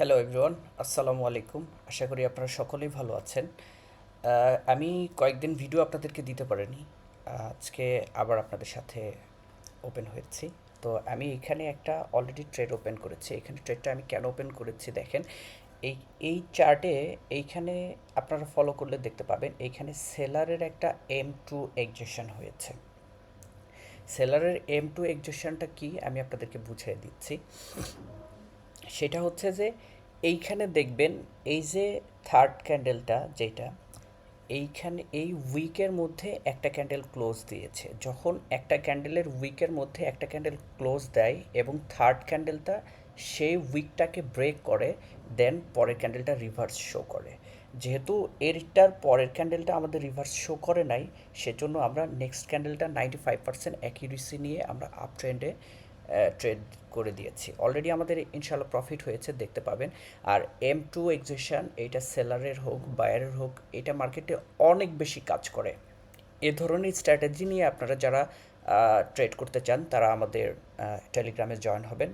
Hello everyone, আসসালামু আলাইকুম। আশা করি আপনারা সকলেই ভালো আছেন। আমি কয়েকদিন ভিডিও আপনাদেরকে দিতে পারিনি। আজকে আবার আপনাদের সাথে ওপেন হয়েছি। তো আমি এখানে একটা অলরেডি ট্রেড ওপেন করেছি। এখানে ট্রেডটা আমি কেন ওপেন করেছি দেখেন। এই এই চার্টে এইখানে আপনারা ফলো করলে দেখতে পাবেন এইখানে সেলারের একটা M2 এক্সেশন হয়েছে। সেলারের M2 এক্সেশনটা কি আমি আপনাদেরকে বুঝিয়ে দিচ্ছি। সেটা হচ্ছে যে এইখানে দেখবেন এই যে থার্ড ক্যান্ডেলটা যেটা এইখানে এই উইকের মধ্যে একটা ক্যান্ডেল ক্লোজ দিয়েছে। যখন একটা ক্যান্ডেলের উইকের মধ্যে একটা ক্যান্ডেল ক্লোজ দেয় এবং থার্ড ক্যান্ডেলটা সেই উইকটাকে ব্রেক করে, দেন পরের ক্যান্ডেলটা রিভার্স শো করে। যেহেতু এরটার পরের ক্যান্ডেলটা আমাদের রিভার্স শো করে নাই, সেজন্য আমরা নেক্সট ক্যান্ডেলটা 95% অ্যাকিউরেসি নিয়ে আমরা আপ ট্রেন্ডে ট্রেড করে দিয়েছি। অলরেডি আমাদের ইনশাল্লাহ প্রফিট হয়েছে, দেখতে পাবেন। আর M2 এক্সেশন এইটা সেলারের হোক বায়ারের হোক, এটা মার্কেটে অনেক বেশি কাজ করে। এ ধরনের স্ট্র্যাটেজি নিয়ে আপনারা যারা ট্রেড করতে চান তারা আমাদের টেলিগ্রামে জয়েন হবেন।